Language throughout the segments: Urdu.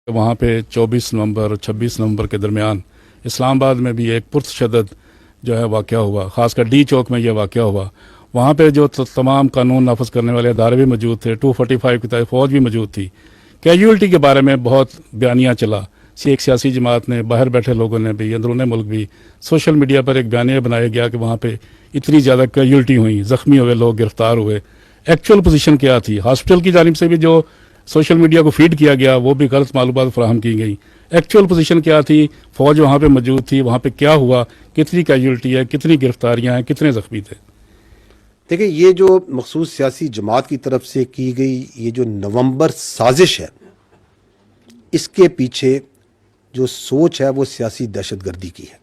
وہاں پہ 24 نومبر اور 26 نومبر کے درمیان اسلام آباد میں بھی ایک پرتشدد جو ہے واقعہ ہوا، خاص کر ڈی چوک میں یہ واقعہ ہوا۔ وہاں پہ جو تمام قانون نافذ کرنے والے ادارے بھی موجود تھے، 245 کی تحت فوج بھی موجود تھی۔ کیجولٹی کے بارے میں بہت بیانیہ چلا، ایک سیاسی جماعت نے، باہر بیٹھے لوگوں نے بھی، اندرون ملک بھی، سوشل میڈیا پر ایک بیانیہ بنایا گیا کہ وہاں پہ اتنی زیادہ کیجولٹی ہوئی، زخمی ہوئے لوگ، گرفتار ہوئے۔ ایکچوئل پوزیشن کیا تھی؟ ہاسپٹل کی جانب سے بھی جو سوشل میڈیا کو فیڈ کیا گیا وہ بھی غلط معلومات فراہم کی گئی۔ ایکچوئل پوزیشن کیا تھی؟ فوج وہاں پہ موجود تھی، وہاں پہ کیا ہوا، کتنی کیجولٹی ہے، کتنی گرفتاریاں ہیں، کتنے زخمی تھے؟ دیکھیں، یہ جو مخصوص سیاسی جماعت کی طرف سے کی گئی یہ جو نومبر سازش ہے، اس کے پیچھے جو سوچ ہے وہ سیاسی دہشت گردی کی ہے،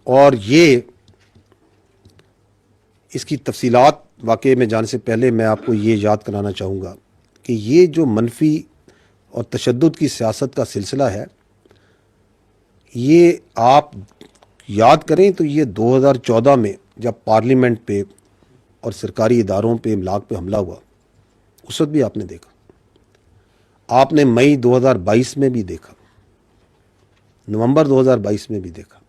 اور یہ اس کی تفصیلات واقعے میں جانے سے پہلے میں آپ کو یہ یاد کرانا چاہوں گا کہ یہ جو منفی اور تشدد کی سیاست کا سلسلہ ہے، یہ آپ یاد کریں تو یہ 2014 میں جب پارلیمنٹ پہ اور سرکاری اداروں پہ املاک پہ حملہ ہوا، اس وقت بھی آپ نے دیکھا، آپ نے مئی 2022 میں بھی دیکھا، نومبر 2022 میں بھی دیکھا،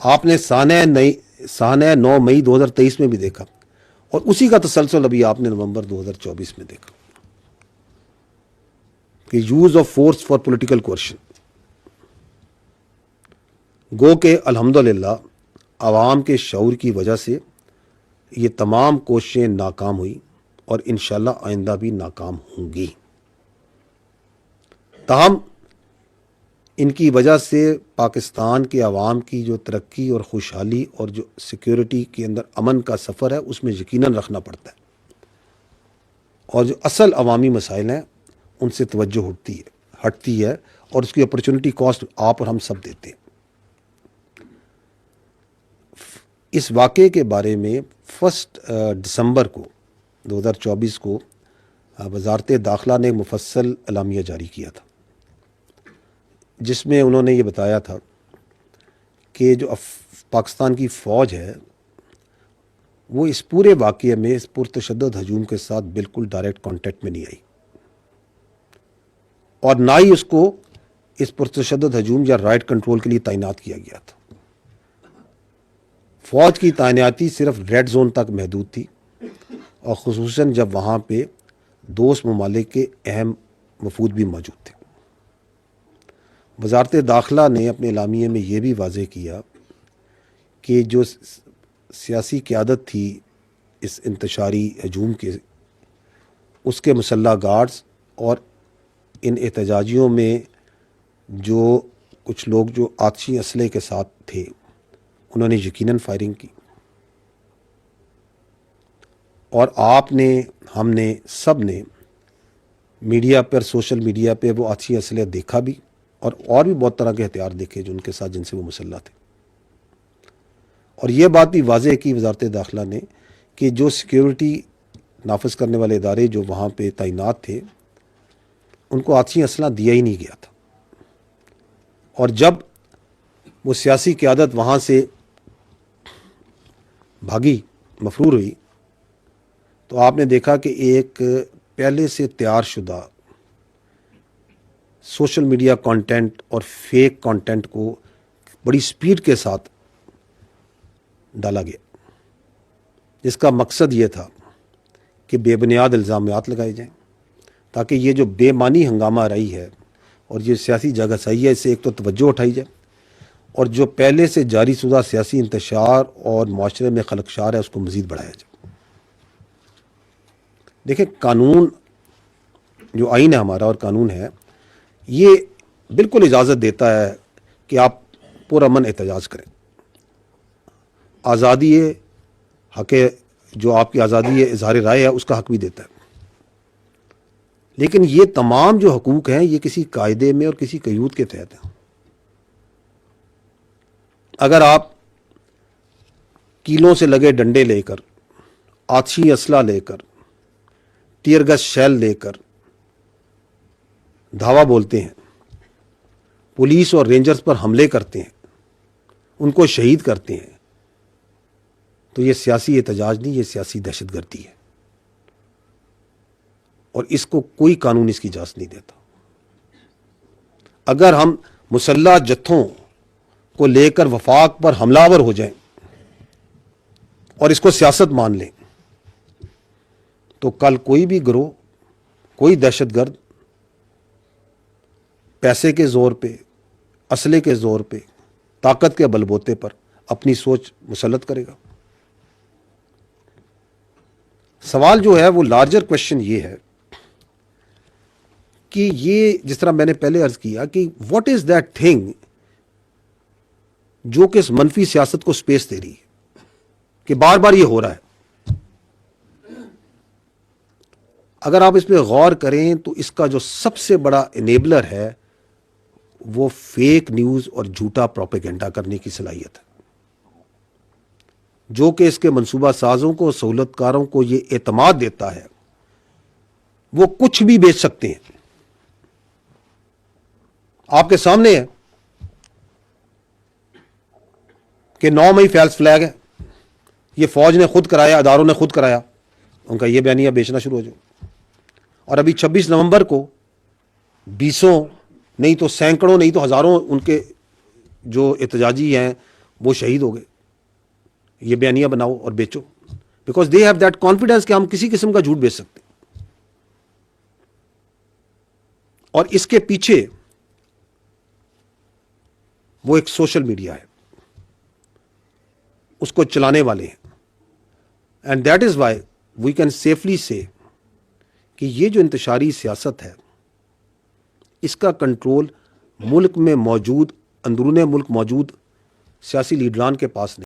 آپ نے سانحہ 9 مئی 2023 میں بھی دیکھا، اور اسی کا تسلسل ابھی آپ نے نومبر 2024 میں دیکھا کہ use of force for political coercion. گو کہ الحمدللہ عوام کے شعور کی وجہ سے یہ تمام کوششیں ناکام ہوئی، اور انشاءاللہ آئندہ بھی ناکام ہوں گی۔ تاہم ان کی وجہ سے پاکستان کے عوام کی جو ترقی اور خوشحالی اور جو سیکیورٹی کے اندر امن کا سفر ہے، اس میں یقیناً رکھنا پڑتا ہے، اور جو اصل عوامی مسائل ہیں ان سے توجہ ہٹتی ہے، اور اس کی اپرچونٹی کاسٹ آپ اور ہم سب دیتے ہیں۔ اس واقعے کے بارے میں 1 دسمبر کو 2024 کو وزارت داخلہ نے مفصل اعلامیہ جاری کیا تھا، جس میں انہوں نے یہ بتایا تھا کہ جو پاکستان کی فوج ہے وہ اس پورے واقعے میں اس پرتشدد ہجوم کے ساتھ بالکل ڈائریکٹ کانٹیکٹ میں نہیں آئی، اور نہ ہی اس کو اس پرتشدد ہجوم یا رائٹ کنٹرول کے لیے تعینات کیا گیا تھا۔ فوج کی تعیناتی صرف ریڈ زون تک محدود تھی، اور خصوصاً جب وہاں پہ دوست ممالک کے اہم وفود بھی موجود تھے۔ وزارت داخلہ نے اپنے اعلامیے میں یہ بھی واضح کیا کہ جو سیاسی قیادت تھی اس انتشاری ہجوم کے، اس کے مسلح گارڈز اور ان احتجاجیوں میں جو کچھ لوگ جو آتشی اسلحے کے ساتھ تھے، انہوں نے یقیناً فائرنگ کی، اور آپ نے، ہم نے، سب نے میڈیا پر، سوشل میڈیا پہ وہ آتشی اسلحے دیکھا بھی، اور بھی بہت طرح کے ہتھیار دیکھے جو ان کے ساتھ، جن سے وہ مسلح تھے۔ اور یہ بات بھی واضح کی وزارت داخلہ نے کہ جو سیکیورٹی نافذ کرنے والے ادارے جو وہاں پہ تعینات تھے، ان کو آتشی اسلحہ دیا ہی نہیں گیا تھا، اور جب وہ سیاسی قیادت وہاں سے بھاگی، مفرور ہوئی، تو آپ نے دیکھا کہ ایک پہلے سے تیار شدہ سوشل میڈیا کانٹینٹ اور فیک کانٹینٹ کو بڑی سپیڈ کے ساتھ ڈالا گیا، جس کا مقصد یہ تھا کہ بے بنیاد الزامات لگائے جائیں، تاکہ یہ جو بے معنی ہنگامہ رہی ہے اور یہ سیاسی جگہ صحیح ہے، اس سے ایک تو توجہ اٹھائی جائے، اور جو پہلے سے جاری شدہ سیاسی انتشار اور معاشرے میں خلقشار ہے اس کو مزید بڑھایا جائے۔ دیکھیں، قانون، جو آئین ہے ہمارا اور قانون ہے، یہ بالکل اجازت دیتا ہے کہ آپ پرامن احتجاج کریں، آزادی حق، جو آپ کی آزادی ہے اظہار رائے ہے، اس کا حق بھی دیتا ہے، لیکن یہ تمام جو حقوق ہیں یہ کسی قاعدے میں اور کسی قیود کے تحت ہیں۔ اگر آپ کیلوں سے لگے ڈنڈے لے کر، آتشی اسلحہ لے کر، ٹیئر گیس شیل لے کر دھاوا بولتے ہیں، پولیس اور رینجرز پر حملے کرتے ہیں، ان کو شہید کرتے ہیں، تو یہ سیاسی احتجاج نہیں، یہ سیاسی دہشت گردی ہے، اور اس کو کوئی قانون اس کی اجازت نہیں دیتا. اگر ہم مسلح جتھوں کو لے کر وفاق پر حملہ آور ہو جائیں اور اس کو سیاست مان لیں تو کل کوئی بھی گروہ، کوئی دہشت گرد پیسے کے زور پہ، اسلحے کے زور پہ، طاقت کے بل بوتے پر اپنی سوچ مسلط کرے گا. سوال جو ہے وہ لارجر کوشچن یہ ہے کہ یہ جس طرح میں نے پہلے عرض کیا کہ واٹ از دیٹ تھنگ جو کہ اس منفی سیاست کو سپیس دے رہی ہے کہ بار بار یہ ہو رہا ہے. اگر آپ اس پہ غور کریں تو اس کا جو سب سے بڑا انیبلر ہے وہ فیک نیوز اور جھوٹا پروپیگنڈا کرنے کی صلاحیت ہے، جو کہ اس کے منصوبہ سازوں کو، سہولت کاروں کو یہ اعتماد دیتا ہے وہ کچھ بھی بیچ سکتے ہیں. آپ کے سامنے ہے کہ 9 مئی فیلس فلیگ ہے، یہ فوج نے خود کرایا، اداروں نے خود کرایا، ان کا یہ بیانیہ بیچنا شروع ہو جائے. اور ابھی 26 نومبر کو بیسوں نہیں تو سینکڑوں نہیں تو ہزاروں ان کے جو احتجاجی ہیں وہ شہید ہو گئے. یہ بیانیہ بناؤ اور بیچو، because they have that confidence کہ ہم کسی قسم کا جھوٹ بیچ سکتے. اور اس کے پیچھے وہ ایک سوشل میڈیا ہے، اس کو چلانے والے ہیں. And that is why we can safely say کہ یہ جو انتشاری سیاست ہے اس کا کنٹرول ملک میں موجود، اندرون ملک موجود سیاسی لیڈران کے پاس نہیں.